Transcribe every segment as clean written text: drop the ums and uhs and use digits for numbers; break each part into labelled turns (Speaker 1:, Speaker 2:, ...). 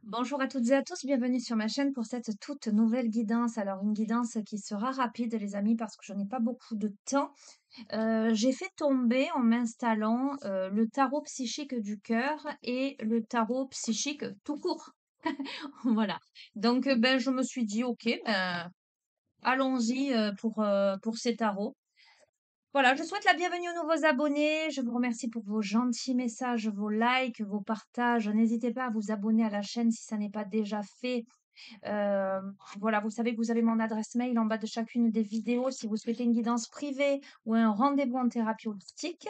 Speaker 1: Bonjour à toutes et à tous, bienvenue sur ma chaîne pour cette toute nouvelle guidance. Alors une guidance qui sera rapide les amis parce que je n'ai pas beaucoup de temps. J'ai fait tomber en m'installant le tarot psychique du cœur et le tarot psychique tout court. Voilà. Donc ben, je me suis dit ok, ben, allons-y pour ces tarots. Voilà, je souhaite la bienvenue aux nouveaux abonnés. Je vous remercie pour vos gentils messages, vos likes, vos partages. N'hésitez pas à vous abonner à la chaîne si ça n'est pas déjà fait. Euh, voilà, vous savez que vous avez mon adresse mail en bas de chacune des vidéos si vous souhaitez une guidance privée ou un rendez-vous en thérapie holistique.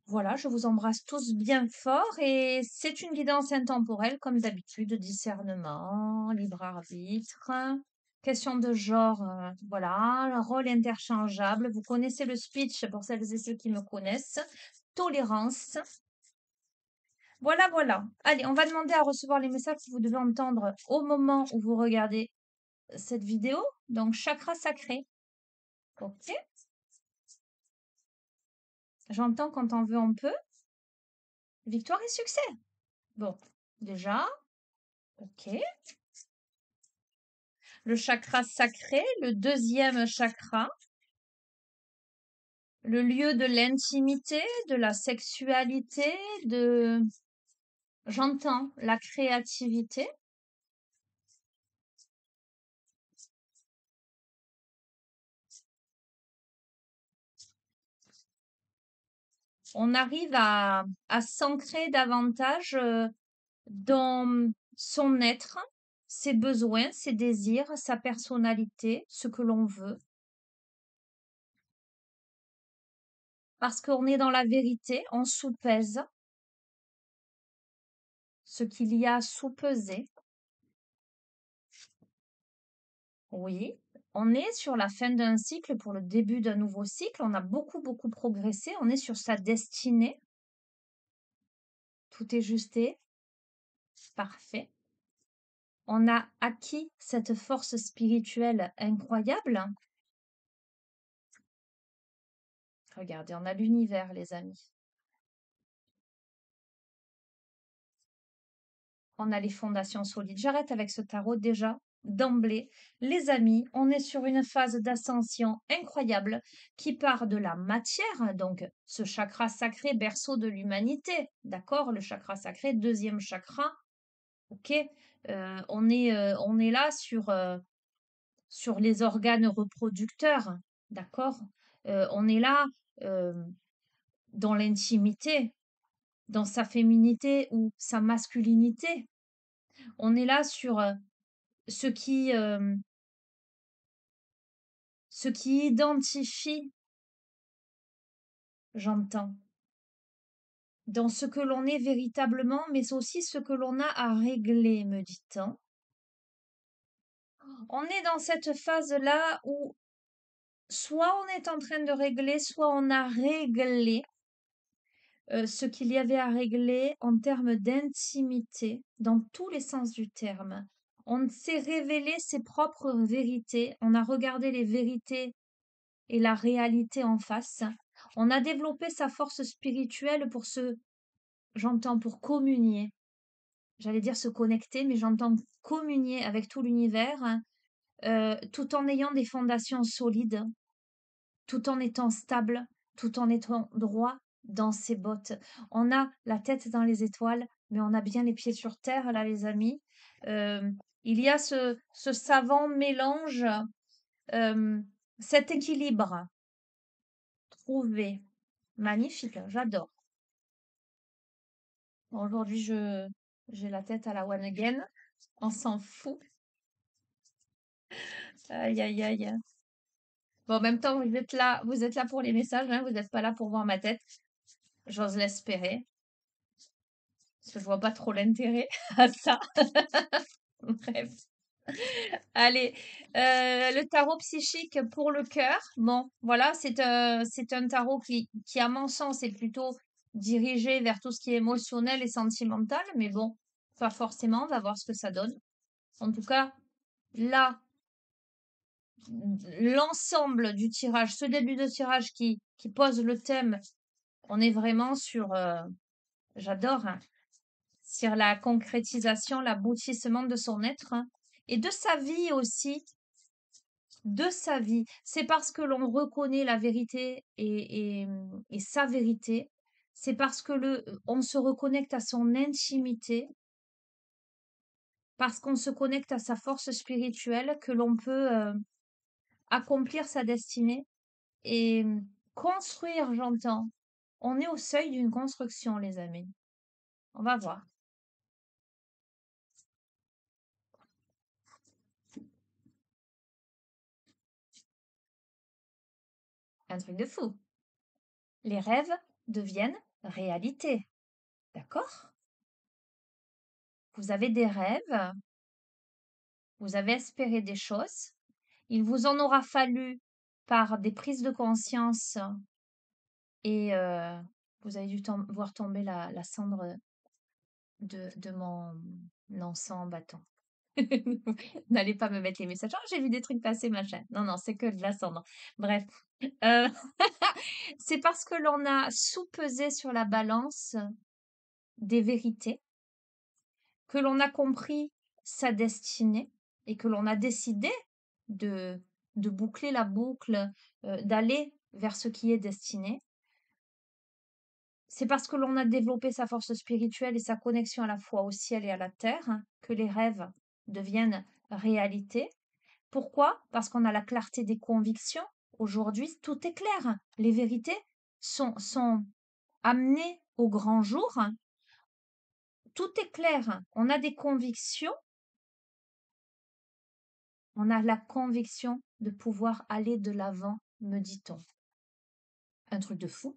Speaker 1: Voilà, je vous embrasse tous bien fort et c'est une guidance intemporelle comme d'habitude, discernement, libre arbitre, question de genre, voilà, rôle interchangeable. Vous connaissez le speech pour celles et ceux qui me connaissent. Tolérance. Voilà, voilà. Allez, on va demander à recevoir les messages que vous devez entendre au moment où vous regardez cette vidéo. Donc, chakra sacré. Ok. J'entends quand on veut, on peut. Victoire et succès. Bon, déjà. Ok. Le chakra sacré, le deuxième chakra, le lieu de l'intimité, de la sexualité, j'entends la créativité. On arrive à s'ancrer davantage dans son être, ses besoins, ses désirs, sa personnalité, ce que l'on veut. Parce qu'on est dans la vérité, on soupèse ce qu'il y a à soupeser. Oui, on est sur la fin d'un cycle pour le début d'un nouveau cycle. On a beaucoup, beaucoup progressé. On est sur sa destinée. Tout est justé. Parfait. On a acquis cette force spirituelle incroyable. Regardez, on a l'univers, les amis. On a les fondations solides. J'arrête avec ce tarot déjà d'emblée. Les amis, on est sur une phase d'ascension incroyable qui part de la matière, donc ce chakra sacré, berceau de l'humanité, d'accord? Le chakra sacré, deuxième chakra, ok? On est là sur les organes reproducteurs, d'accord? On est là euh, dans l'intimité, dans sa féminité ou sa masculinité. On est là sur ce qui, ce qui identifie, j'entends, dans ce que l'on est véritablement, mais aussi ce que l'on a à régler, me dit-on. On est dans cette phase-là où soit on est en train de régler, soit on a réglé ce qu'il y avait à régler en termes d'intimité, dans tous les sens du terme. On s'est révélé ses propres vérités, on a regardé les vérités et la réalité en face. On a développé sa force spirituelle pour j'entends pour communier. J'allais dire se connecter, mais j'entends communier avec tout l'univers, hein, tout en ayant des fondations solides, tout en étant stable, tout en étant droit dans ses bottes. On a la tête dans les étoiles, mais on a bien les pieds sur terre, là, les amis. Euh, il y a ce savant mélange, euh, cet équilibre trouvé. Magnifique, j'adore. Bon, aujourd'hui, j'ai la tête à la one again. On s'en fout. Aïe, aïe, aïe. Bon, en même temps, vous êtes là pour les messages, hein, vous n'êtes pas là pour voir ma tête. J'ose l'espérer, parce que je vois pas trop l'intérêt à ça. Bref. Allez, le tarot psychique pour le cœur. Bon, voilà, c'est un tarot qui, à mon sens, est plutôt dirigé vers tout ce qui est émotionnel et sentimental, mais bon, pas forcément, on va voir ce que ça donne. En tout cas, là, l'ensemble du tirage, ce début de tirage qui pose le thème, on est vraiment sur, j'adore, hein, sur la concrétisation, l'aboutissement de son être et de sa vie aussi, de sa vie. C'est parce que l'on reconnaît la vérité et sa vérité, c'est parce que on se reconnecte à son intimité, parce qu'on se connecte à sa force spirituelle que l'on peut accomplir sa destinée et construire, j'entends. On est au seuil d'une construction, les amis. On va voir. Un truc de fou. Les rêves deviennent réalité. D'accord? Vous avez des rêves, vous avez espéré des choses. Il vous en aura fallu par des prises de conscience et vous avez dû voir tomber la cendre de mon encens en bâton. N'allez pas me mettre les messages. Oh, j'ai vu des trucs passer, machin. Non, non, c'est que de la cendre. Bref. Euh, c'est parce que l'on a sous-pesé sur la balance des vérités, que l'on a compris sa destinée et que l'on a décidé de, de boucler la boucle, d'aller vers ce qui est destiné. C'est parce que l'on a développé sa force spirituelle et sa connexion à la fois au ciel et à la terre que les rêves deviennent réalité. Pourquoi? Parce qu'on a la clarté des convictions. Aujourd'hui, tout est clair. Les vérités sont amenées au grand jour. Tout est clair. On a des convictions. On a la conviction de pouvoir aller de l'avant, me dit-on. Un truc de fou.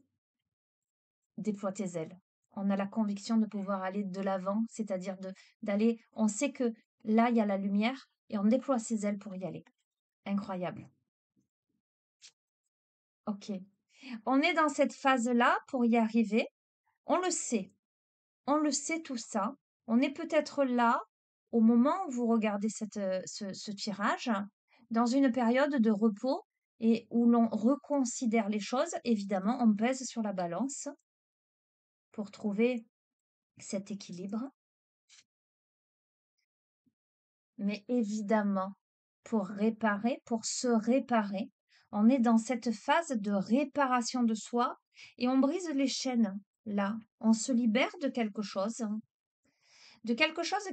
Speaker 1: Déploie tes ailes. On a la conviction de pouvoir aller de l'avant, c'est-à-dire d'aller. On sait que là, il y a la lumière et on déploie ses ailes pour y aller. Incroyable. Ok. On est dans cette phase-là pour y arriver. On le sait. On le sait tout ça. On est peut-être là, au moment où vous regardez ce tirage, dans une période de repos et où l'on reconsidère les choses. Évidemment, on pèse sur la balance pour trouver cet équilibre. Mais évidemment, pour réparer, pour se réparer, on est dans cette phase de réparation de soi et on brise les chaînes. Là, on se libère de quelque chose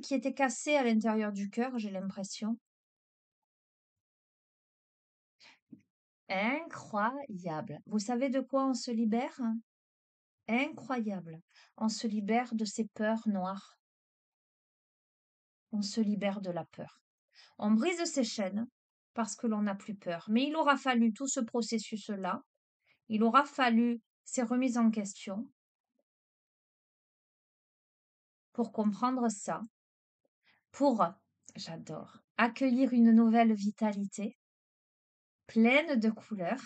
Speaker 1: qui était cassé à l'intérieur du cœur, j'ai l'impression. Incroyable. Vous savez de quoi on se libère? Incroyable. On se libère de ces peurs noires. On se libère de la peur. On brise ces chaînes parce que l'on n'a plus peur. Mais il aura fallu tout ce processus-là. Il aura fallu ces remises en question pour comprendre ça, pour, j'adore, accueillir une nouvelle vitalité pleine de couleurs,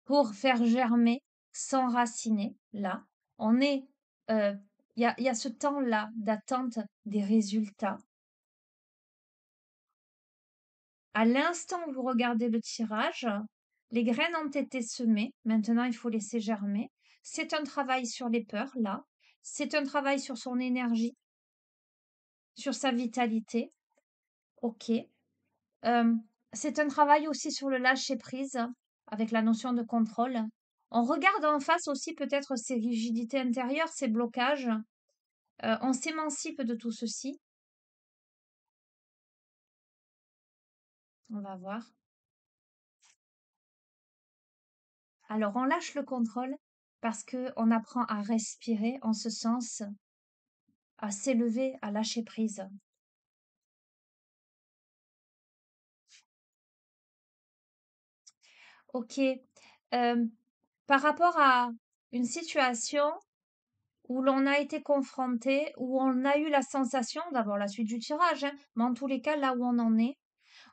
Speaker 1: pour faire germer, s'enraciner. Là, on est, il y a ce temps-là d'attente des résultats. À l'instant où vous regardez le tirage, les graines ont été semées. Maintenant, il faut laisser germer. C'est un travail sur les peurs, là. C'est un travail sur son énergie, sur sa vitalité. OK. Euh, c'est un travail aussi sur le lâcher-prise, avec la notion de contrôle. On regarde en face aussi peut-être ces rigidités intérieures, ces blocages. On s'émancipe de tout ceci. On va voir. Alors, on lâche le contrôle parce que on apprend à respirer en ce sens, à s'élever, à lâcher prise. Ok. Euh, Par rapport à une situation où l'on a été confronté, où on a eu la sensation, d'abord la suite du tirage, hein, mais en tous les cas, là où on en est,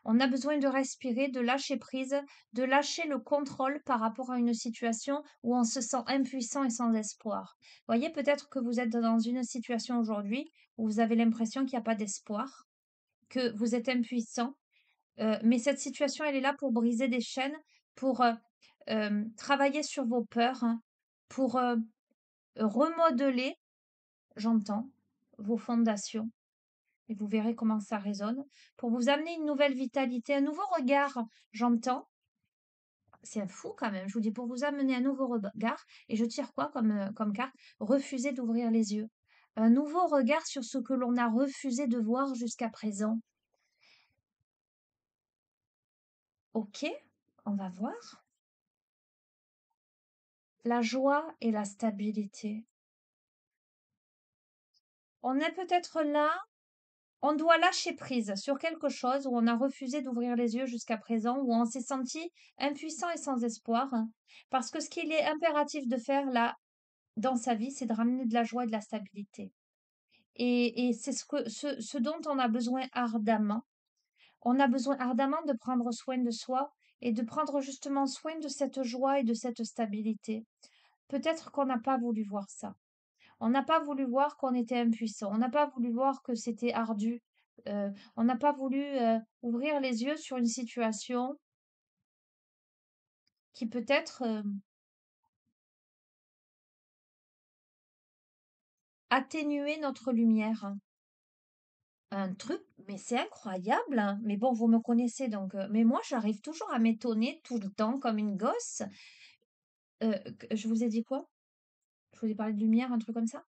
Speaker 1: on a besoin de respirer, de lâcher prise, de lâcher le contrôle par rapport à une situation où on se sent impuissant et sans espoir. Voyez, peut-être que vous êtes dans une situation aujourd'hui où vous avez l'impression qu'il n'y a pas d'espoir, que vous êtes impuissant, mais cette situation, elle est là pour briser des chaînes, pour travailler sur vos peurs, hein, pour remodeler, j'entends, vos fondations, et vous verrez comment ça résonne, pour vous amener une nouvelle vitalité, un nouveau regard, j'entends. C'est fou quand même, je vous dis, pour vous amener un nouveau regard, et je tire quoi comme carte? Refuser d'ouvrir les yeux. Un nouveau regard sur ce que l'on a refusé de voir jusqu'à présent. Ok, on va voir. La joie et la stabilité. On est peut-être là, on doit lâcher prise sur quelque chose où on a refusé d'ouvrir les yeux jusqu'à présent, où on s'est senti impuissant et sans espoir, parce que ce qu'il est impératif de faire là, dans sa vie, c'est de ramener de la joie et de la stabilité. Et c'est ce dont on a besoin ardemment. On a besoin ardemment de prendre soin de soi et de prendre justement soin de cette joie et de cette stabilité. Peut-être qu'on n'a pas voulu voir ça. On n'a pas voulu voir qu'on était impuissant. On n'a pas voulu voir que c'était ardu. On n'a pas voulu ouvrir les yeux sur une situation qui peut-être atténuait notre lumière. Un truc, mais c'est incroyable, hein. Mais bon, vous me connaissez donc. Mais moi, j'arrive toujours à m'étonner tout le temps comme une gosse. Je vous ai dit quoi? Je vous ai parlé de lumière, un truc comme ça?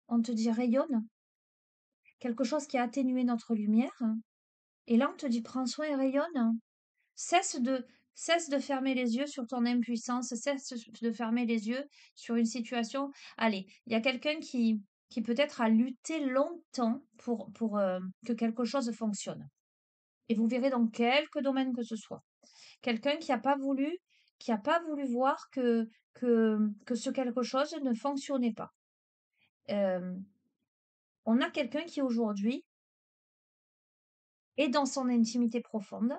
Speaker 1: On te dit rayonne, quelque chose qui a atténué notre lumière. Et là, on te dit prends soin et rayonne. Cesse de, cesse de fermer les yeux sur ton impuissance, cesse de fermer les yeux sur une situation. Allez, il y a quelqu'un qui peut-être a lutté longtemps pour que quelque chose fonctionne. Et vous verrez dans quelque domaine que ce soit. Quelqu'un qui a pas voulu voir que ce quelque chose ne fonctionnait pas. Euh, on a quelqu'un qui aujourd'hui est dans son intimité profonde,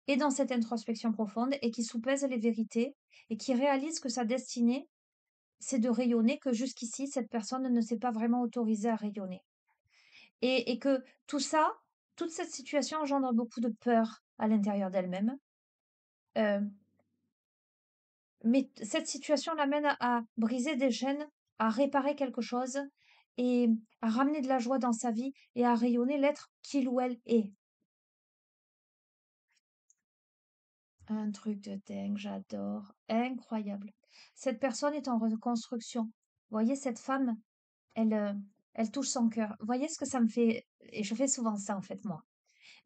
Speaker 1: est dans cette introspection profonde et qui soupèse les vérités et qui réalise que sa destinée, c'est de rayonner, que jusqu'ici, cette personne ne s'est pas vraiment autorisée à rayonner. Et que tout ça, toute cette situation engendre beaucoup de peur à l'intérieur d'elle-même. Euh, mais cette situation l'amène à briser des chaînes, à réparer quelque chose et à ramener de la joie dans sa vie et à rayonner l'être qu'il ou elle est. Un truc de dingue, j'adore. Incroyable. Cette personne est en reconstruction. Vous voyez, cette femme, elle, euh, elle touche son cœur. Vous voyez ce que ça me fait? Et je fais souvent ça, en fait, moi.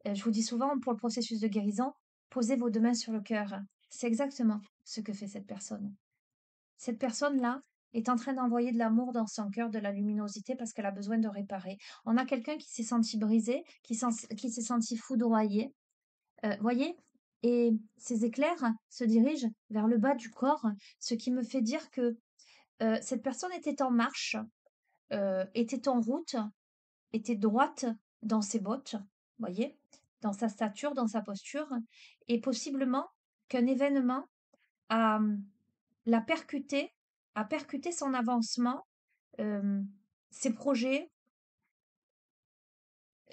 Speaker 1: Je vous dis souvent, pour le processus de guérison, posez vos deux mains sur le cœur. C'est exactement ce que fait cette personne. Cette personne-là est en train d'envoyer de l'amour dans son cœur, de la luminosité, parce qu'elle a besoin de réparer. On a quelqu'un qui s'est senti brisé, qui s'est senti foudroyé. Voyez? Et ces éclairs se dirigent vers le bas du corps, ce qui me fait dire que cette personne était en marche, était en route, était droite dans ses bottes, voyez? Dans sa stature, dans sa posture, et possiblement qu'un événement a, l'a percuté, a percuté son avancement, ses projets,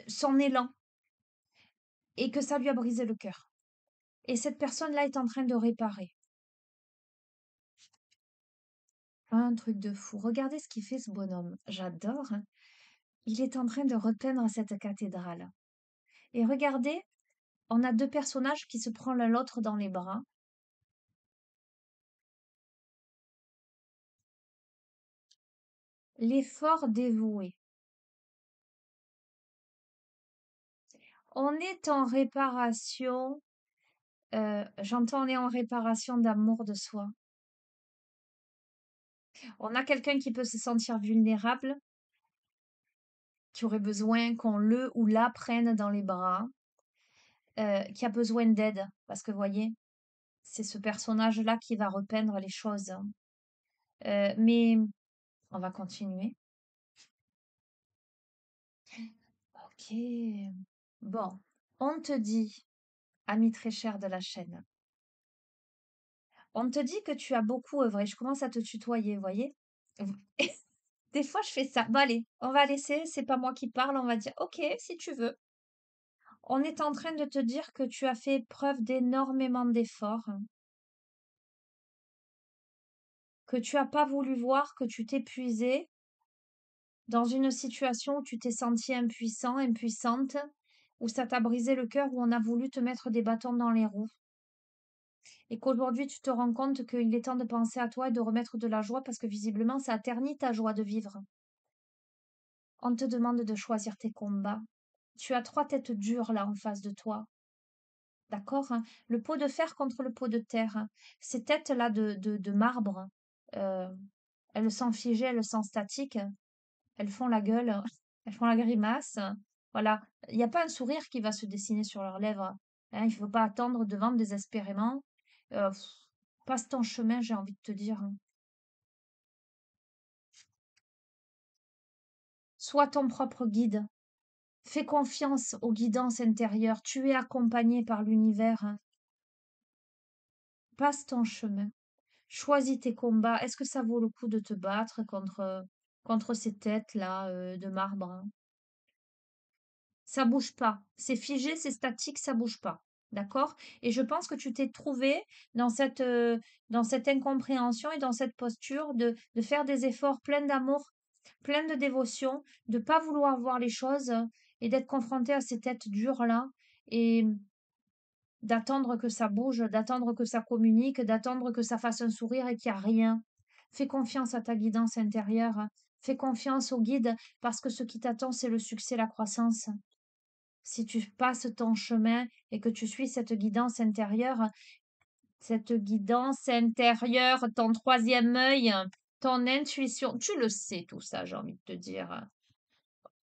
Speaker 1: son élan, et que ça lui a brisé le cœur. Et cette personne-là est en train de réparer. Un truc de fou. Regardez ce qu'il fait ce bonhomme. J'adore, hein. Il est en train de repeindre cette cathédrale. Et regardez, on a deux personnages qui se prennent l'un l'autre dans les bras. L'effort dévoué. On est en réparation, j'entends on est en réparation d'amour de soi. On a quelqu'un qui peut se sentir vulnérable, qui aurait besoin qu'on le ou la prenne dans les bras, qui a besoin d'aide. Parce que vous voyez, c'est ce personnage-là qui va repeindre les choses, hein. Mais on va continuer. Ok. Bon, on te dit, ami très cher de la chaîne, on te dit que tu as beaucoup œuvré. Je commence à te tutoyer, vous voyez? Des fois, je fais ça. Bon, allez, on va laisser, c'est pas moi qui parle, on va dire, ok, si tu veux. On est en train de te dire que tu as fait preuve d'énormément d'efforts, que tu as pas voulu voir, que tu t'es épuisé dans une situation où tu t'es senti impuissant, impuissante, où ça t'a brisé le cœur, où on a voulu te mettre des bâtons dans les roues. Et qu'aujourd'hui tu te rends compte qu'il est temps de penser à toi et de remettre de la joie parce que visiblement ça a terni ta joie de vivre. On te demande de choisir tes combats. Tu as 3 têtes dures là en face de toi. D'accord, hein? Le pot de fer contre le pot de terre, hein. Ces têtes-là de marbre, euh, elles sont figées, elles sont statiques, elles font la gueule, elles font la grimace. Voilà. Il n'y a pas un sourire qui va se dessiner sur leurs lèvres, hein. Il ne faut pas attendre devant désespérément. Pff, passe ton chemin, j'ai envie de te dire, hein. Sois ton propre guide. Fais confiance aux guidances intérieures. Tu es accompagné par l'univers, hein. Passe ton chemin. Choisis tes combats. Est-ce que ça vaut le coup de te battre contre ces têtes-là de marbre, hein? Ça bouge pas. C'est figé, c'est statique, ça bouge pas. D'accord? Et je pense que tu t'es trouvé dans cette incompréhension et dans cette posture de faire des efforts pleins d'amour, pleins de dévotion, de pas vouloir voir les choses et d'être confronté à ces têtes dures-là et d'attendre que ça bouge, d'attendre que ça communique, d'attendre que ça fasse un sourire et qu'il n'y a rien. Fais confiance à ta guidance intérieure. Fais confiance au guide parce que ce qui t'attend, c'est le succès, la croissance. Si tu passes ton chemin et que tu suis cette guidance intérieure, ton troisième œil, ton intuition, tu le sais tout ça, j'ai envie de te dire.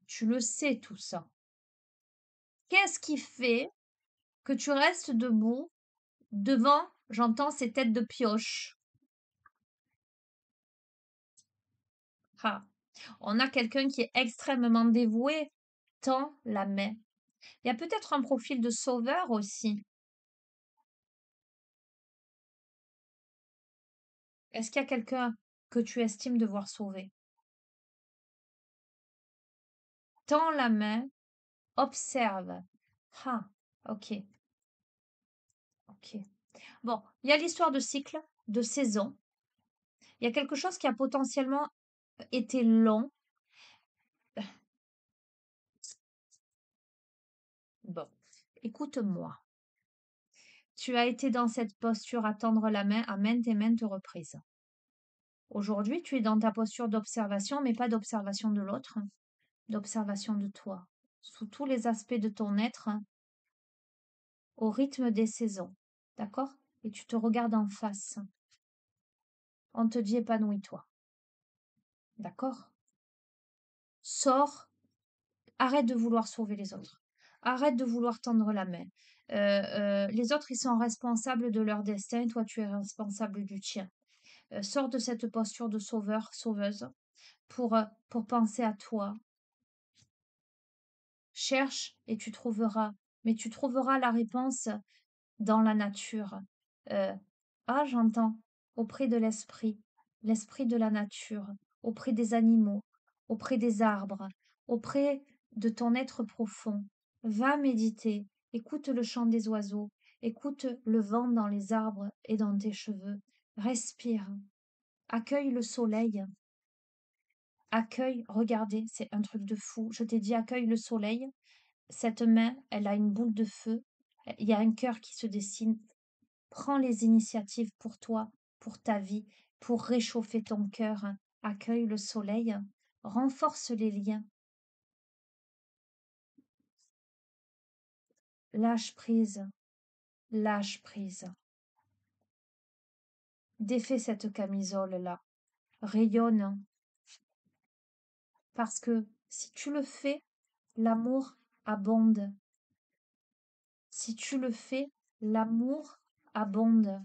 Speaker 1: Tu le sais tout ça. Qu'est-ce qui fait que tu restes debout devant, j'entends ces têtes de pioche? Ah, on a quelqu'un qui est extrêmement dévoué, tend la main. Il y a peut-être un profil de sauveur aussi. Est-ce qu'il y a quelqu'un que tu estimes devoir sauver? Tends la main, observe. Ah, ok, ok. Bon, il y a l'histoire de cycle, de saison. Il y a quelque chose qui a potentiellement été long. Bon, écoute-moi. Tu as été dans cette posture à tendre la main à maintes et maintes reprises. Aujourd'hui, tu es dans ta posture d'observation, mais pas d'observation de l'autre, d'observation de toi, sous tous les aspects de ton être, au rythme des saisons. D'accord? Et tu te regardes en face. On te dit épanouis-toi. D'accord? Sors, arrête de vouloir sauver les autres. Arrête de vouloir tendre la main. Les autres, ils sont responsables de leur destin, toi, tu es responsable du tien. Sors de cette posture de sauveur, sauveuse, pour penser à toi. Cherche et tu trouveras, mais tu trouveras la réponse dans la nature. Euh, ah, j'entends, auprès de l'esprit de la nature, auprès des animaux, auprès des arbres, auprès de ton être profond. Va méditer, écoute le chant des oiseaux, écoute le vent dans les arbres et dans tes cheveux. Respire, accueille le soleil. Accueille, regardez, c'est un truc de fou. Je t'ai dit accueille le soleil. Cette main, elle a une boule de feu. Il y a un cœur qui se dessine. Prends les initiatives pour toi, pour ta vie, pour réchauffer ton cœur. Accueille le soleil. Renforce les liens. Lâche prise. Lâche prise. Défais cette camisole-là. Rayonne. Parce que si tu le fais, l'amour abonde. Si tu le fais, l'amour abonde.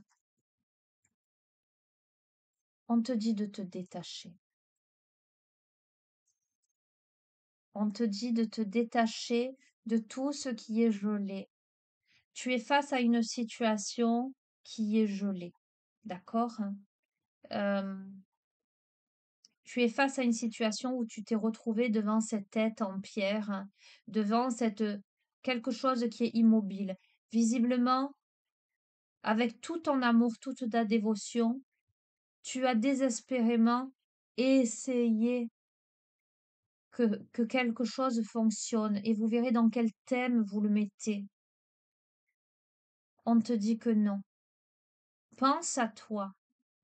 Speaker 1: On te dit de te détacher. On te dit de te détacher de tout ce qui est gelé. Tu es face à une situation qui est gelée. D'accord? Euh, Tu es face à une situation où tu t'es retrouvé devant cette tête en pierre, devant quelque chose qui est immobile. Visiblement, avec tout ton amour, toute ta dévotion, Tu as désespérément essayé que quelque chose fonctionne et vous verrez dans quel thème vous le mettez. On te dit que non. Pense à toi,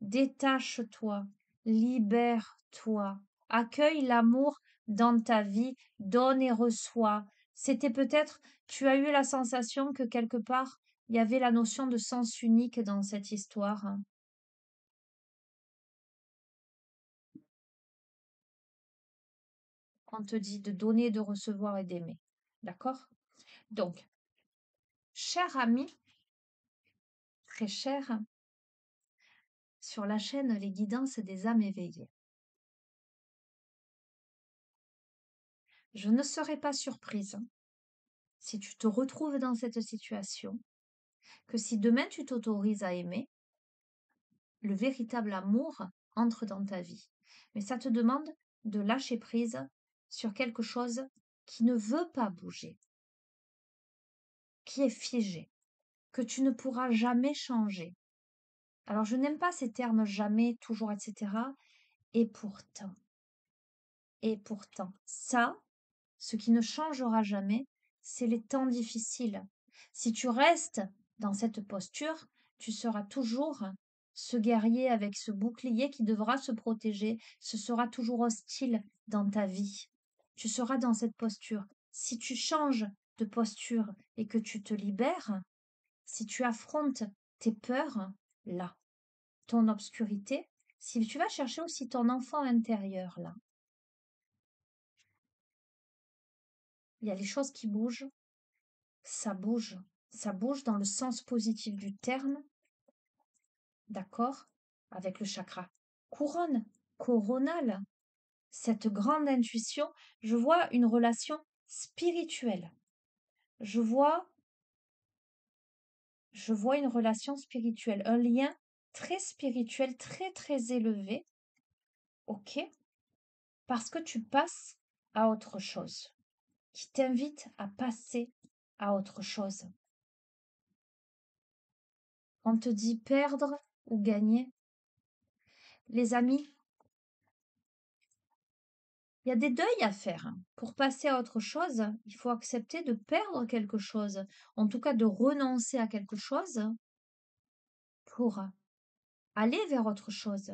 Speaker 1: détache-toi, libère-toi, accueille l'amour dans ta vie, donne et reçois. C'était peut-être, tu as eu la sensation que quelque part, il y avait la notion de sens unique dans cette histoire. On te dit de donner, de recevoir et d'aimer. D'accord? Donc, cher ami, très cher, sur la chaîne Les Guidances des âmes éveillées. Je ne serais pas surprise si tu te retrouves dans cette situation, que si demain tu t'autorises à aimer, le véritable amour entre dans ta vie. Mais ça te demande de lâcher prise sur quelque chose qui ne veut pas bouger, qui est figé, que tu ne pourras jamais changer. Alors je n'aime pas ces termes jamais, toujours, etc. Et pourtant, ça, ce qui ne changera jamais, c'est les temps difficiles. Si tu restes dans cette posture, tu seras toujours ce guerrier avec ce bouclier qui devra se protéger. Ce sera toujours hostile dans ta vie. Tu seras dans cette posture. Si tu changes de posture et que tu te libères, si tu affrontes tes peurs, là, ton obscurité, si tu vas chercher aussi ton enfant intérieur, là, il y a les choses qui bougent, ça bouge. Ça bouge dans le sens positif du terme, d'accord? Avec le chakra couronne, coronal. Cette grande intuition, je vois une relation spirituelle. Je vois, je vois une relation spirituelle, un lien très spirituel, très très élevé, ok? Parce que tu passes à autre chose, qui t'invite à passer à autre chose. On te dit perdre ou gagner. Les amis, il y a des deuils à faire, hein. Pour passer à autre chose, il faut accepter de perdre quelque chose, en tout cas de renoncer à quelque chose pour aller vers autre chose.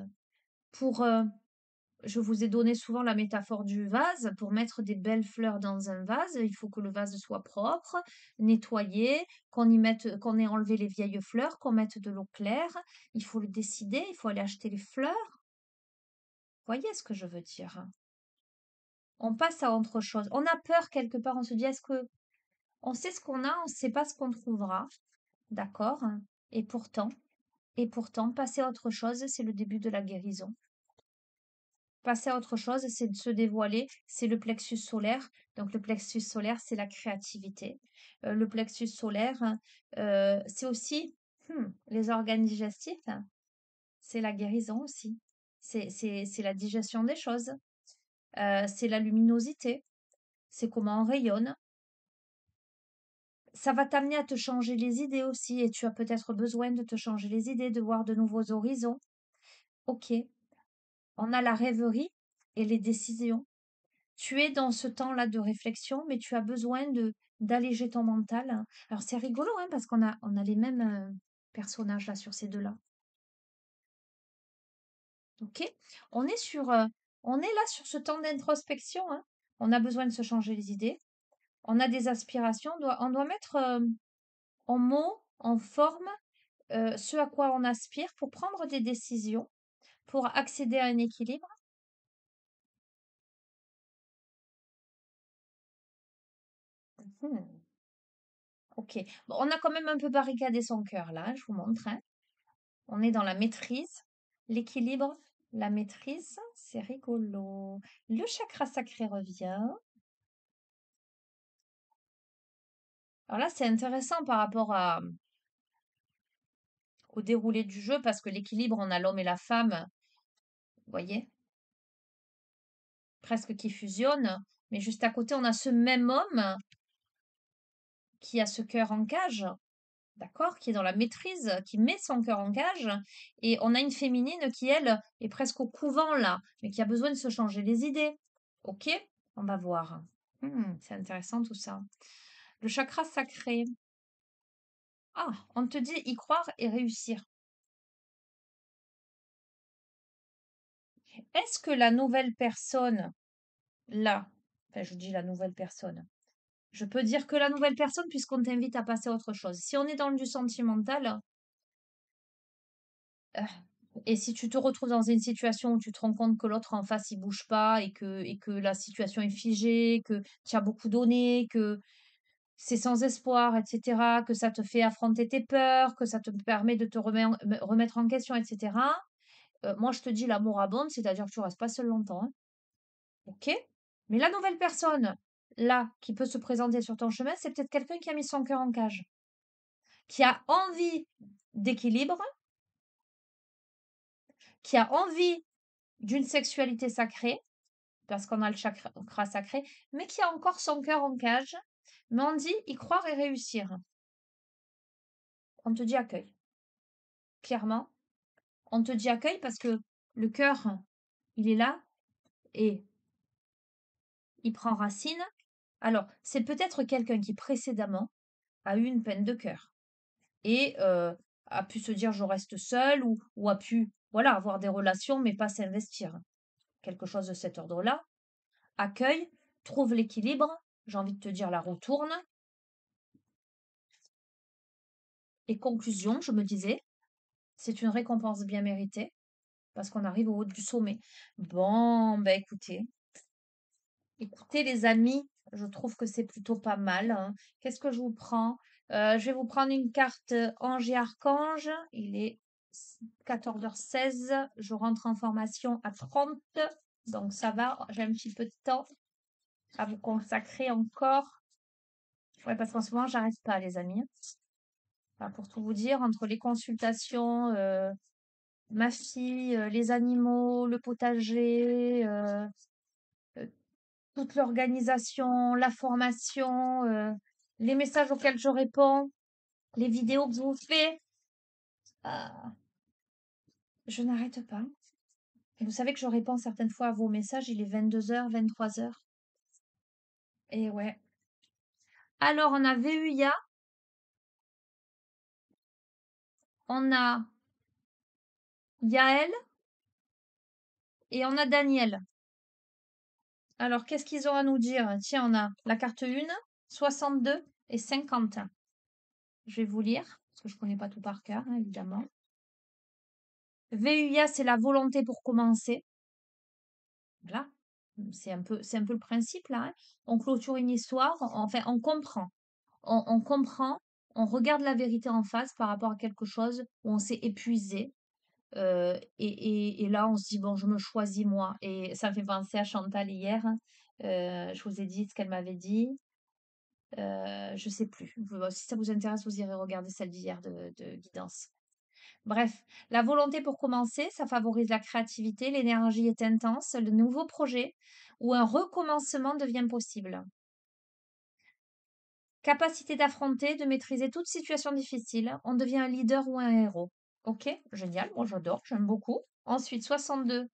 Speaker 1: Pour, je vous ai donné souvent la métaphore du vase. Pour mettre des belles fleurs dans un vase, il faut que le vase soit propre, nettoyé, qu'on ait enlevé les vieilles fleurs, qu'on mette de l'eau claire. Il faut le décider, il faut aller acheter les fleurs. Voyez ce que je veux dire? On passe à autre chose. On a peur quelque part, on se dit, est-ce que on sait ce qu'on a, on ne sait pas ce qu'on trouvera, d'accord? Et pourtant, passer à autre chose, c'est le début de la guérison. Passer à autre chose, c'est de se dévoiler, c'est le plexus solaire. Donc le plexus solaire, c'est la créativité. Le plexus solaire, c'est aussi les organes digestifs, c'est la guérison aussi. C'est la digestion des choses. C'est la luminosité. C'est comment on rayonne. Ça va t'amener à te changer les idées aussi, et tu as peut-être besoin de te changer les idées, de voir de nouveaux horizons. Ok, on a la rêverie et les décisions. Tu es dans ce temps-là de réflexion, mais tu as besoin d'alléger ton mental, hein. Alors c'est rigolo, hein, parce qu'on a les mêmes personnages là sur ces deux-là. Ok, on est on est là sur ce temps d'introspection, hein. On a besoin de se changer les idées. On a des aspirations. On doit mettre en mots, en forme, ce à quoi on aspire pour prendre des décisions, pour accéder à un équilibre. Hmm, ok. Bon, on a quand même un peu barricadé son cœur là, hein, je vous montre, hein. On est dans la maîtrise, l'équilibre, la maîtrise, c'est rigolo. Le chakra sacré revient. Alors là, c'est intéressant par rapport au déroulé du jeu parce que l'équilibre, on a l'homme et la femme, vous voyez, presque qui fusionnent. Mais juste à côté, on a ce même homme qui a ce cœur en cage. d'accord? Qui est dans la maîtrise, qui met son cœur en cage. Et on a une féminine qui, elle, est presque au couvent là, mais qui a besoin de se changer les idées. Ok? On va voir. C'est intéressant tout ça. Le chakra sacré. Ah, on te dit y croire et réussir. Est-ce que la nouvelle personne, là, enfin je dis la nouvelle personne, je peux dire que la nouvelle personne puisqu'on t'invite à passer à autre chose. Si on est dans du sentimental, euh, et si tu te retrouves dans une situation où tu te rends compte que l'autre en face il bouge pas et que la situation est figée, que tu as beaucoup donné, que c'est sans espoir, etc., que ça te fait affronter tes peurs, que ça te permet de te remettre en question, etc. Moi, je te dis l'amour abonde, c'est-à-dire que tu restes pas seul longtemps, hein. Ok? Mais la nouvelle personne, là, qui peut se présenter sur ton chemin, c'est peut-être quelqu'un qui a mis son cœur en cage, qui a envie d'équilibre, qui a envie d'une sexualité sacrée, parce qu'on a le chakra sacré, mais qui a encore son cœur en cage. Mais on dit y croire et réussir. On te dit accueil. Clairement, on te dit accueil parce que le cœur, il est là et il prend racine. Alors, c'est peut-être quelqu'un qui précédemment a eu une peine de cœur et a pu se dire je reste seul ou a pu voilà avoir des relations mais pas s'investir. Quelque chose de cet ordre-là. Accueille, trouve l'équilibre, j'ai envie de te dire la roue tourne. Et conclusion, je me disais, c'est une récompense bien méritée parce qu'on arrive au haut du sommet. Bon, ben écoutez les amis, je trouve que c'est plutôt pas mal, hein. Qu'est-ce que je vous prends? Je vais vous prendre une carte ange et archange. Il est 14h16. Je rentre en formation à 30. Donc ça va, j'ai un petit peu de temps à vous consacrer encore. Ouais, parce qu'en ce moment, j'arrête pas, les amis. Enfin, pour tout vous dire, entre les consultations, ma fille, les animaux, le potager, euh, toute l'organisation, la formation, les messages auxquels je réponds, les vidéos que je vous fais, euh, je n'arrête pas. Et vous savez que je réponds certaines fois à vos messages, il est 22h, 23h. Et ouais. Alors, on a VUIA, on a Yaël et on a Daniel. Alors, qu'est-ce qu'ils ont à nous dire? Tiens, on a la carte 1, 62 et 50. Je vais vous lire, parce que je ne connais pas tout par cœur, hein, évidemment. VUIA, c'est la volonté pour commencer. Voilà. C'est un peu le principe, là, hein. On clôture une histoire, enfin, on comprend. On comprend, on regarde la vérité en face par rapport à quelque chose où on s'est épuisé. Et là, on se dit, bon, je me choisis moi. Et ça me fait penser à Chantal hier, hein. Je vous ai dit ce qu'elle m'avait dit. Je sais plus. Si ça vous intéresse, vous irez regarder celle d'hier de guidance. Bref, la volonté pour commencer, ça favorise la créativité, l'énergie est intense, le nouveau projet ou un recommencement devient possible. Capacité d'affronter, de maîtriser toute situation difficile, on devient un leader ou un héros. Ok, génial, moi j'adore, j'aime beaucoup. Ensuite, 62.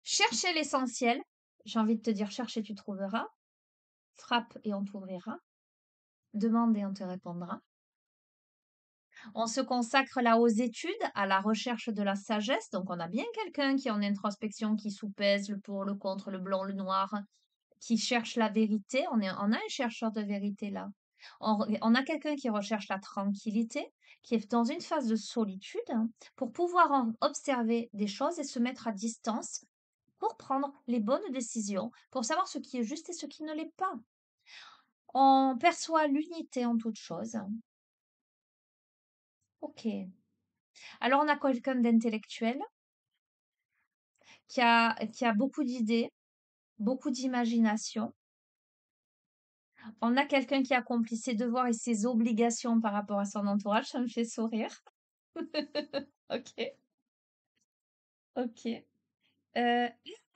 Speaker 1: Chercher l'essentiel. J'ai envie de te dire, cherche et tu trouveras. Frappe et on t'ouvrira. Demande et on te répondra. On se consacre là aux études, à la recherche de la sagesse. Donc, on a bien quelqu'un qui est en introspection, qui soupèse le pour, le contre, le blanc, le noir, qui cherche la vérité. On a un chercheur de vérité là. On a quelqu'un qui recherche la tranquillité, qui est dans une phase de solitude, hein, pour pouvoir observer des choses et se mettre à distance pour prendre les bonnes décisions, pour savoir ce qui est juste et ce qui ne l'est pas. On perçoit l'unité en toute chose. Ok. Alors, on a quelqu'un d'intellectuel qui a beaucoup d'idées, beaucoup d'imagination. On a quelqu'un qui accomplit ses devoirs et ses obligations par rapport à son entourage. Ça me fait sourire. Ok, ok.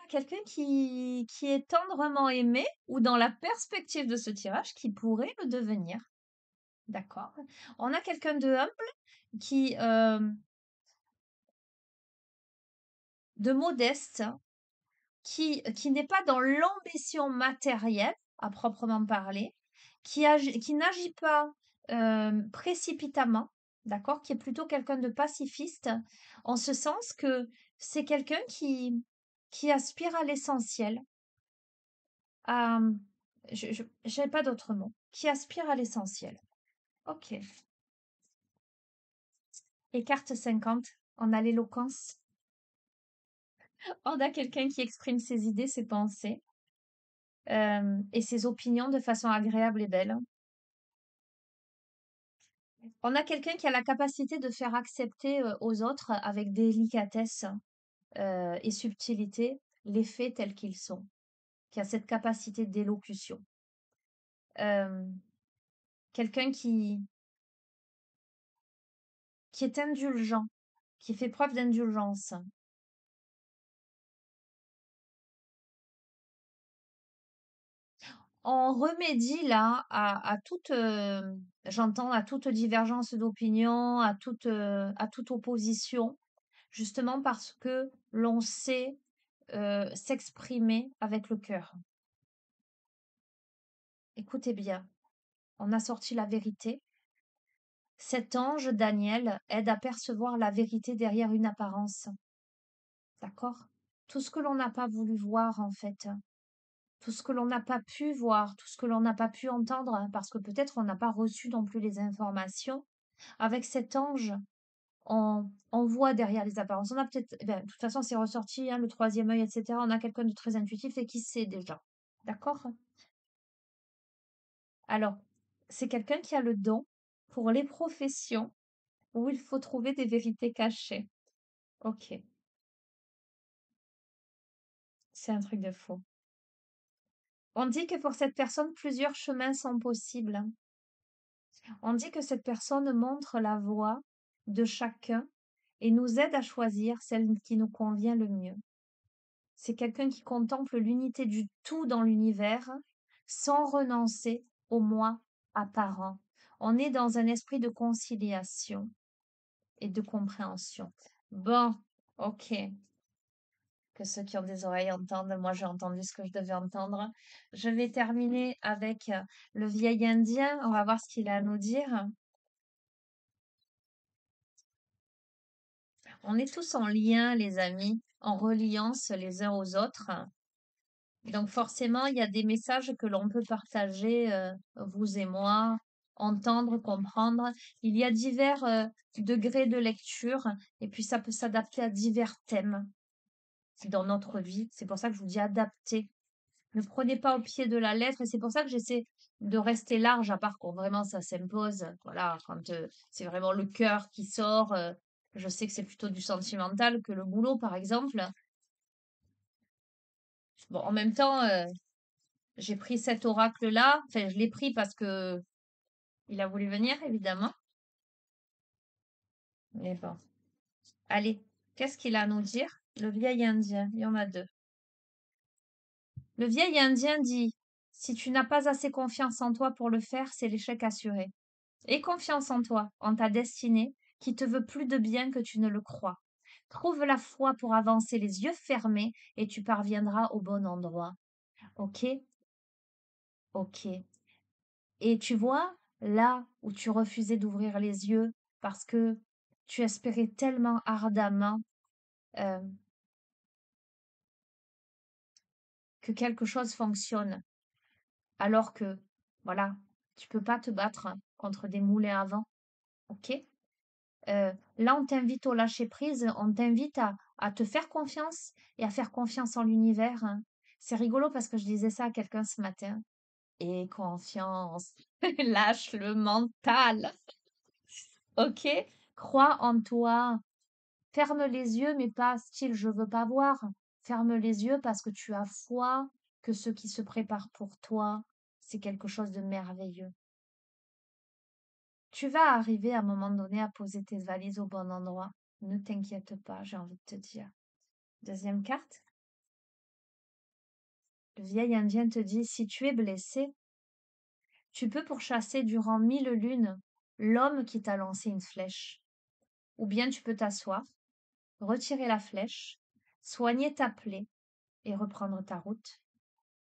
Speaker 1: quelqu'un qui est tendrement aimé ou dans la perspective de ce tirage qui pourrait le devenir. D'accord. On a quelqu'un de humble qui, de modeste, qui n'est pas dans l'ambition matérielle à proprement parler, qui n'agit pas précipitamment, d'accord, qui est plutôt quelqu'un de pacifiste, en ce sens que c'est quelqu'un qui aspire à l'essentiel, à, je n'ai pas d'autre mot, qui aspire à l'essentiel. Ok. Et carte 50, on a l'éloquence, on a quelqu'un qui exprime ses idées, ses pensées et ses opinions de façon agréable et belle. On a quelqu'un qui a la capacité de faire accepter aux autres avec délicatesse et subtilité les faits tels qu'ils sont, qui a cette capacité d'élocution. Euh, Quelqu'un qui est indulgent, qui fait preuve d'indulgence. On remédie là à toute, j'entends, à toute divergence d'opinion, à toute opposition, justement parce que l'on sait s'exprimer avec le cœur. Écoutez bien, on a sorti la vérité. Cet ange, Daniel, aide à percevoir la vérité derrière une apparence. D'accord? Tout ce que l'on n'a pas voulu voir, en fait. Tout ce que l'on n'a pas pu voir, tout ce que l'on n'a pas pu entendre, hein, parce que peut-être on n'a pas reçu non plus les informations. Avec cet ange, on voit derrière les apparences. On a peut-être, eh ben, de toute façon, c'est ressorti, hein, le troisième œil, etc. On a quelqu'un de très intuitif et qui sait déjà. D'accord? Alors, c'est quelqu'un qui a le don pour les professions où il faut trouver des vérités cachées. Ok, c'est un truc de faux. On dit que pour cette personne, plusieurs chemins sont possibles. On dit que cette personne montre la voie de chacun et nous aide à choisir celle qui nous convient le mieux. C'est quelqu'un qui contemple l'unité du tout dans l'univers sans renoncer au moi apparent. On est dans un esprit de conciliation et de compréhension. Bon, ok. Que ceux qui ont des oreilles entendent. Moi, j'ai entendu ce que je devais entendre. Je vais terminer avec le vieil Indien. On va voir ce qu'il a à nous dire. On est tous en lien, les amis, en reliance les uns aux autres. Donc forcément, il y a des messages que l'on peut partager, vous et moi, entendre, comprendre. Il y a divers degrés de lecture et puis ça peut s'adapter à divers thèmes dans notre vie. C'est pour ça que je vous dis adapter. Ne prenez pas au pied de la lettre et c'est pour ça que j'essaie de rester large, à part quand vraiment ça s'impose. Voilà, quand c'est vraiment le cœur qui sort. Je sais que c'est plutôt du sentimental que le boulot, par exemple. Bon, en même temps, j'ai pris cet oracle-là. Enfin, je l'ai pris parce que il a voulu venir, évidemment. Mais bon. Allez, qu'est-ce qu'il a à nous dire? Le vieil Indien, il y en a deux. Le vieil Indien dit, si tu n'as pas assez confiance en toi pour le faire, c'est l'échec assuré. Aie confiance en toi, en ta destinée, qui te veut plus de bien que tu ne le crois. Trouve la foi pour avancer les yeux fermés et tu parviendras au bon endroit. Ok? Ok. Et tu vois, là où tu refusais d'ouvrir les yeux parce que tu espérais tellement ardemment euh, que quelque chose fonctionne, alors que, voilà, tu peux pas te battre contre des moulins à vent. Ok? Là, on t'invite au lâcher prise, on t'invite à te faire confiance et à faire confiance en l'univers, hein. C'est rigolo parce que je disais ça à quelqu'un ce matin. Et confiance, lâche le mental, ok? Crois en toi. Ferme les yeux, mais pas style je veux pas voir. Ferme les yeux parce que tu as foi que ce qui se prépare pour toi, c'est quelque chose de merveilleux. Tu vas arriver à un moment donné à poser tes valises au bon endroit. Ne t'inquiète pas, j'ai envie de te dire. Deuxième carte. Le vieil Indien te dit, si tu es blessé, tu peux pourchasser durant 1000 lunes l'homme qui t'a lancé une flèche. Ou bien tu peux t'asseoir, retirer la flèche, soigner ta plaie et reprendre ta route.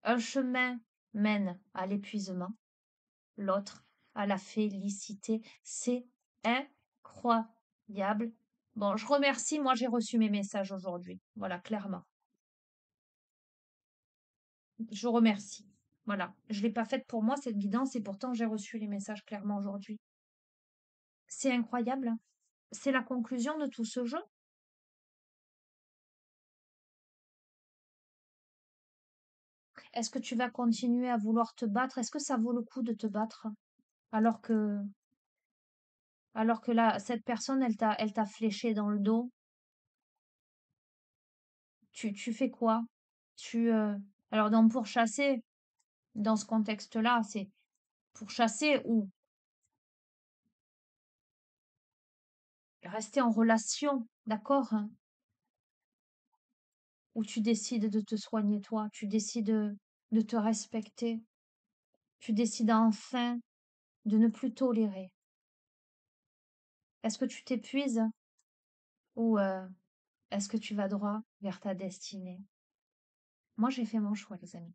Speaker 1: Un chemin mène à l'épuisement, l'autre à la félicité. C'est incroyable. Bon, je remercie, moi j'ai reçu mes messages aujourd'hui. Voilà, clairement. Je remercie. Voilà, je ne l'ai pas faite pour moi, cette guidance, et pourtant j'ai reçu les messages clairement aujourd'hui. C'est incroyable, hein. C'est la conclusion de tout ce jeu. Est-ce que tu vas continuer à vouloir te battre? Est-ce que ça vaut le coup de te battre? Alors que, alors que là, cette personne, elle t'a fléché dans le dos. Tu fais quoi? Tu, alors dans pourchasser, dans ce contexte-là, c'est pourchasser ou rester en relation, d'accord? Hein, où tu décides de te soigner toi, tu décides de te respecter, tu décides enfin de ne plus tolérer. Est-ce que tu t'épuises ou est-ce que tu vas droit vers ta destinée? Moi, j'ai fait mon choix, les amis.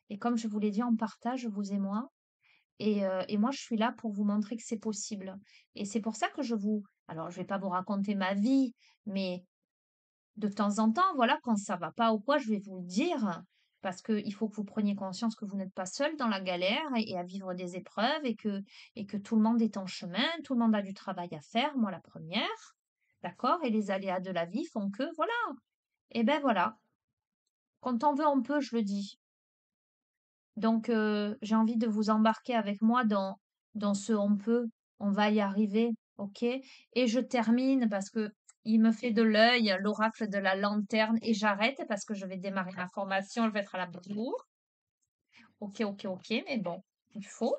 Speaker 1: Et comme je vous l'ai dit, on partage, vous et moi. Et moi, je suis là pour vous montrer que c'est possible. Et c'est pour ça que alors, je vais pas vous raconter ma vie, mais de temps en temps, voilà, quand ça va pas ou quoi, je vais vous le dire. Parce qu'il faut que vous preniez conscience que vous n'êtes pas seul dans la galère et à vivre des épreuves et que tout le monde est en chemin, tout le monde a du travail à faire, moi la première. D'accord? Et les aléas de la vie font que, voilà. Et ben voilà. Quand on veut, on peut, je le dis. Donc, j'ai envie de vous embarquer avec moi dans ce on peut, on va y arriver, ok? Et je termine parce que il me fait de l'œil l'oracle de la lanterne et j'arrête parce que je vais démarrer ma formation, je vais être à la bourre. Ok, ok, ok, mais bon, il faut.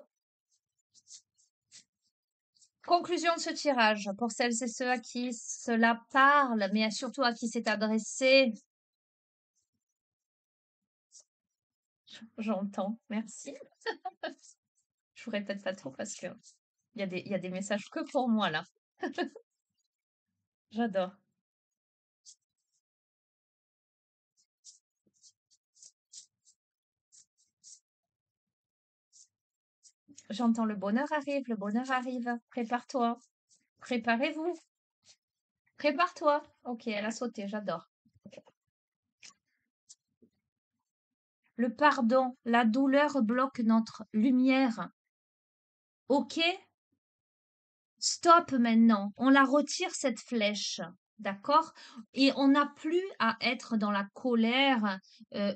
Speaker 1: Conclusion de ce tirage, pour celles et ceux à qui cela parle, mais surtout à qui c'est adressé, j'entends, merci. Je vous répète pas trop parce que il y a des messages que pour moi là. J'adore. J'entends le bonheur arrive, le bonheur arrive. Prépare-toi. Préparez-vous. Prépare-toi. Ok, elle a sauté, j'adore. Le pardon, la douleur bloque notre lumière. Ok, stop maintenant. On la retire, cette flèche. D'accord? Et on n'a plus à être dans la colère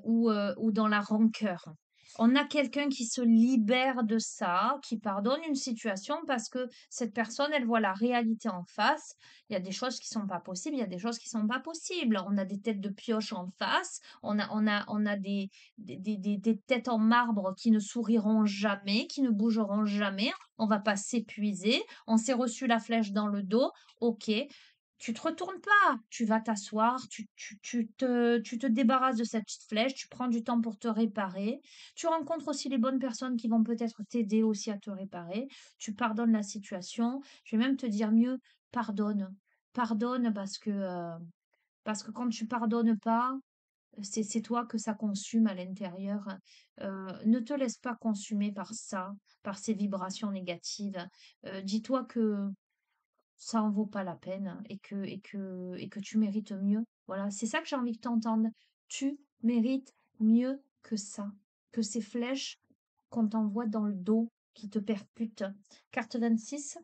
Speaker 1: ou dans la rancœur. On a quelqu'un qui se libère de ça, qui pardonne une situation parce que cette personne, elle voit la réalité en face. Il y a des choses qui sont pas possibles, il y a des choses qui sont pas possibles. On a des têtes de pioche en face, on a des têtes en marbre qui ne souriront jamais, qui ne bougeront jamais. On va pas s'épuiser. On s'est reçu la flèche dans le dos. Ok, tu te retournes pas, tu vas t'asseoir, tu te débarrasses de cette petite flèche, tu prends du temps pour te réparer, tu rencontres aussi les bonnes personnes qui vont peut-être t'aider aussi à te réparer, tu pardonnes la situation, je vais même te dire mieux, pardonne. Pardonne parce que quand tu pardonnes pas, c'est toi que ça consume à l'intérieur. Ne te laisse pas consumer par ça, par ces vibrations négatives. Dis-toi que ça en vaut pas la peine et que tu mérites mieux. Voilà, c'est ça que j'ai envie que tu entendes. Tu mérites mieux que ça, que ces flèches qu'on t'envoie dans le dos qui te percutent. Carte 26.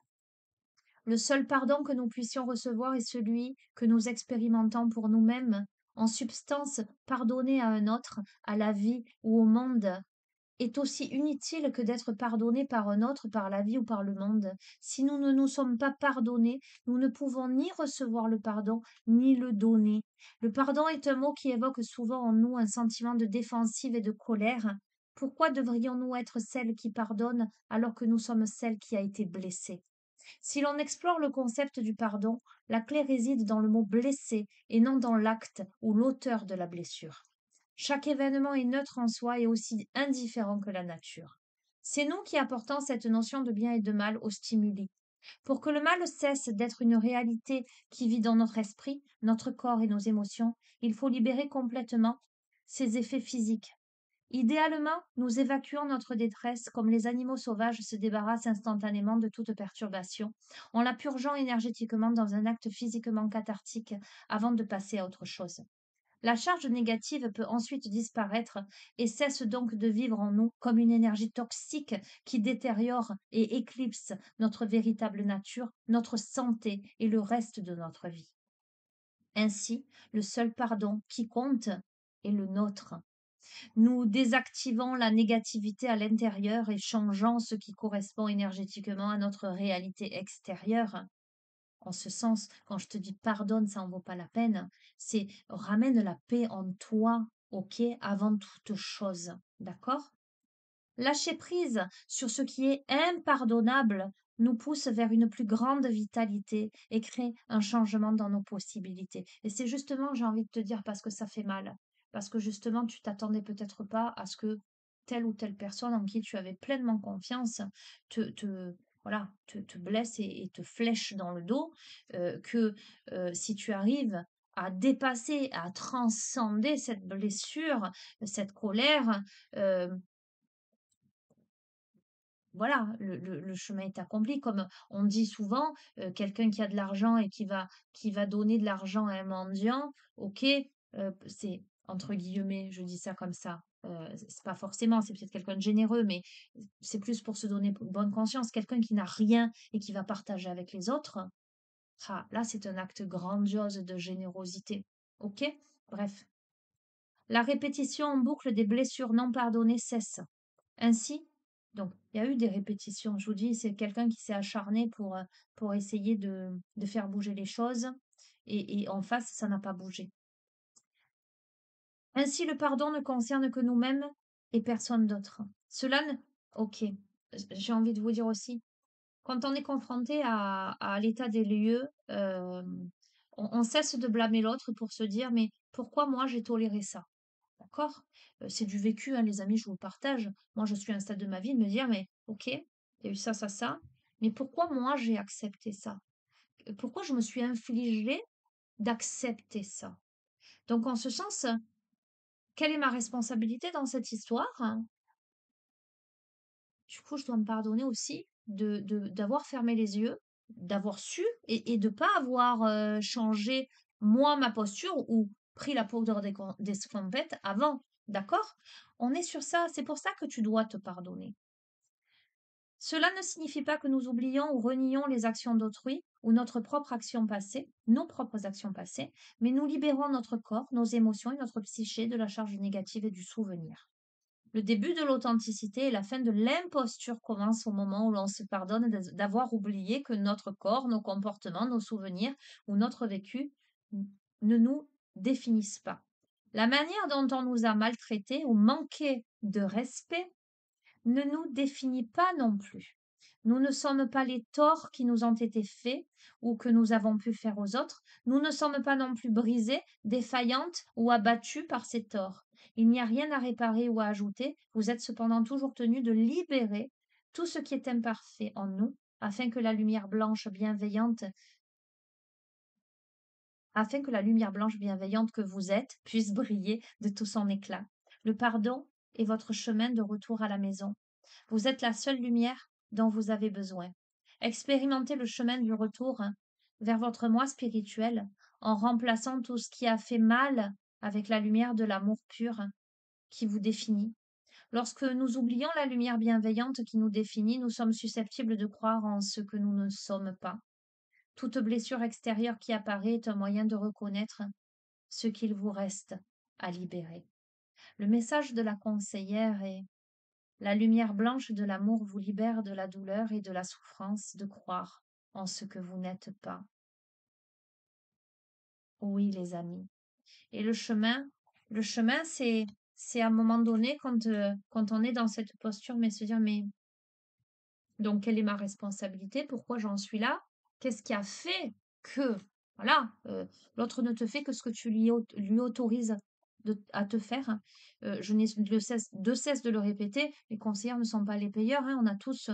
Speaker 1: Le seul pardon que nous puissions recevoir est celui que nous expérimentons pour nous-mêmes. En substance, pardonner à un autre, à la vie ou au monde est aussi inutile que d'être pardonné par un autre, par la vie ou par le monde. Si nous ne nous sommes pas pardonnés, nous ne pouvons ni recevoir le pardon, ni le donner. Le pardon est un mot qui évoque souvent en nous un sentiment de défensive et de colère. Pourquoi devrions-nous être celles qui pardonnent alors que nous sommes celles qui a été blessées? Si l'on explore le concept du pardon, la clé réside dans le mot blessé et non dans l'acte ou l'auteur de la blessure. Chaque événement est neutre en soi et aussi indifférent que la nature. C'est nous qui apportons cette notion de bien et de mal aux stimuli. Pour que le mal cesse d'être une réalité qui vit dans notre esprit, notre corps et nos émotions, il faut libérer complètement ses effets physiques. Idéalement, nous évacuons notre détresse comme les animaux sauvages se débarrassent instantanément de toute perturbation, en la purgeant énergétiquement dans un acte physiquement cathartique avant de passer à autre chose. La charge négative peut ensuite disparaître et cesse donc de vivre en nous comme une énergie toxique qui détériore et éclipse notre véritable nature, notre santé et le reste de notre vie. Ainsi, le seul pardon qui compte est le nôtre. Nous désactivons la négativité à l'intérieur et changeons ce qui correspond énergétiquement à notre réalité extérieure. En ce sens, quand je te dis pardonne, ça en vaut pas la peine, c'est ramène la paix en toi, ok, avant toute chose, d'accord? Lâcher prise sur ce qui est impardonnable nous pousse vers une plus grande vitalité et crée un changement dans nos possibilités. Et c'est justement, j'ai envie de te dire, parce que ça fait mal, parce que justement, tu t'attendais peut-être pas à ce que telle ou telle personne en qui tu avais pleinement confiance voilà, te blesse et te flèche dans le dos, que si tu arrives à dépasser, à transcender cette blessure, cette colère, euh, voilà, le chemin est accompli. Comme on dit souvent, quelqu'un qui a de l'argent et qui va donner de l'argent à un mendiant, OK, c'est entre guillemets, je dis ça comme ça, c'est pas forcément, c'est peut-être quelqu'un de généreux, mais c'est plus pour se donner bonne conscience. Quelqu'un qui n'a rien et qui va partager avec les autres, ah, là, c'est un acte grandiose de générosité. OK? Bref, la répétition en boucle des blessures non pardonnées cesse. Ainsi, donc, il y a eu des répétitions. Je vous dis, c'est quelqu'un qui s'est acharné pour essayer de faire bouger les choses. Et en face, ça n'a pas bougé. Ainsi, le pardon ne concerne que nous-mêmes et personne d'autre. Cela ne... Ok, j'ai envie de vous dire aussi, quand on est confronté à l'état des lieux, on cesse de blâmer l'autre pour se dire, mais pourquoi moi j'ai toléré ça? D'accord? C'est du vécu, hein, les amis, je vous partage. Moi, je suis à un stade de ma vie de me dire, mais OK, il y a eu ça, ça, ça, mais pourquoi moi j'ai accepté ça? Pourquoi je me suis infligé d'accepter ça? Donc, en ce sens, quelle est ma responsabilité dans cette histoire? Du coup, je dois me pardonner aussi d'avoir fermé les yeux, d'avoir su et de ne pas avoir changé, moi, ma posture ou pris la poudre d'escampette avant. D'accord? On est sur ça. C'est pour ça que tu dois te pardonner. Cela ne signifie pas que nous oublions ou renions les actions d'autrui ou notre propre action passée, nos propres actions passées, mais nous libérons notre corps, nos émotions et notre psyché de la charge négative et du souvenir. Le début de l'authenticité et la fin de l'imposture commence au moment où l'on se pardonne d'avoir oublié que notre corps, nos comportements, nos souvenirs ou notre vécu ne nous définissent pas. La manière dont on nous a maltraités ou manqué de respect ne nous définit pas non plus. Nous ne sommes pas les torts qui nous ont été faits ou que nous avons pu faire aux autres. Nous ne sommes pas non plus brisées, défaillantes ou abattues par ces torts. Il n'y a rien à réparer ou à ajouter. Vous êtes cependant toujours tenu de libérer tout ce qui est imparfait en nous afin que la lumière blanche bienveillante que vous êtes puisse briller de tout son éclat. Le pardon est votre chemin de retour à la maison. Vous êtes la seule lumière dont vous avez besoin. Expérimentez le chemin du retour vers votre moi spirituel en remplaçant tout ce qui a fait mal avec la lumière de l'amour pur qui vous définit. Lorsque nous oublions la lumière bienveillante qui nous définit, nous sommes susceptibles de croire en ce que nous ne sommes pas. Toute blessure extérieure qui apparaît est un moyen de reconnaître ce qu'il vous reste à libérer. Le message de la conseillère est: la lumière blanche de l'amour vous libère de la douleur et de la souffrance de croire en ce que vous n'êtes pas. Oui, les amis. Et le chemin, c'est à un moment donné, quand on est dans cette posture, mais se dire, mais donc quelle est ma responsabilité? Pourquoi j'en suis là? Qu'est-ce qui a fait que, voilà, l'autre ne te fait que ce que tu lui autorises à te faire. Je n'ai de cesse de le répéter, les conseillers ne sont pas les payeurs, hein. On a tous,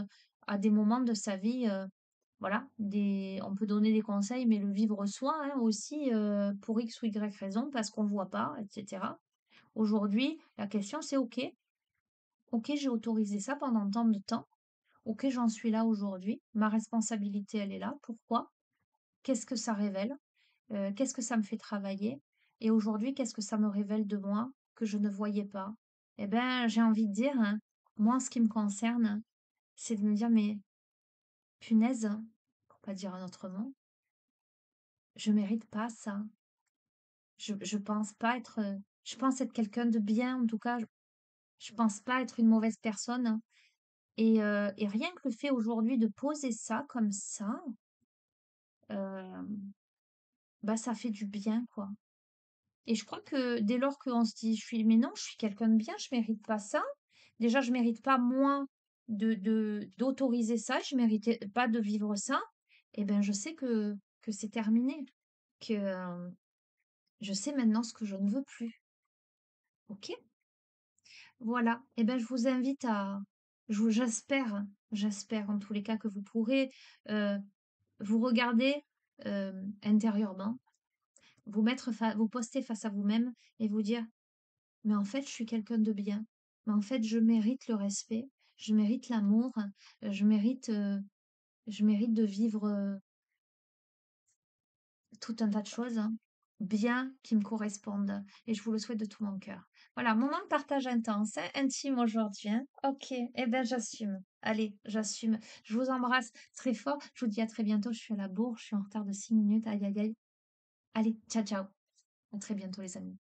Speaker 1: à des moments de sa vie, voilà, on peut donner des conseils, mais le vivre soi, hein, aussi, pour X ou Y raison, parce qu'on ne voit pas, etc. Aujourd'hui, la question c'est OK, OK, j'ai autorisé ça pendant tant de temps. OK, j'en suis là aujourd'hui. Ma responsabilité, elle est là. Pourquoi? Qu'est-ce que ça révèle? Qu'est-ce que ça me fait travailler? Et aujourd'hui, qu'est-ce que ça me révèle de moi que je ne voyais pas? Eh ben, j'ai envie de dire, hein, moi, en ce qui me concerne, c'est de me dire, mais punaise, pour pas dire un autre mot, je mérite pas ça. Je pense pas être, je pense être quelqu'un de bien, en tout cas, je pense pas être une mauvaise personne. Et rien que le fait aujourd'hui de poser ça comme ça, euh, bah ça fait du bien, quoi. Et je crois que dès lors qu'on se dit, mais non, je suis quelqu'un de bien, je mérite pas ça. Déjà, je mérite pas moins d'autoriser ça, je méritais pas de vivre ça. Et ben, je sais que c'est terminé, que je sais maintenant ce que je ne veux plus. Ok? Voilà. Et ben, je vous invite j'espère en tous les cas que vous pourrez euh, vous regarder intérieurement, vous poster face à vous-même et vous dire, mais en fait, je suis quelqu'un de bien. Mais en fait, je mérite le respect, je mérite l'amour, je mérite, je mérite de vivre tout un tas de choses bien qui me correspondent. Et je vous le souhaite de tout mon cœur. Voilà, moment de partage intense, hein, intime aujourd'hui, hein. Ok, eh bien j'assume. Allez, j'assume. Je vous embrasse très fort. Je vous dis à très bientôt. Je suis à la bourre, je suis en retard de 6 minutes. Aïe, aïe, aïe. Allez, ciao, ciao. À très bientôt, les amis.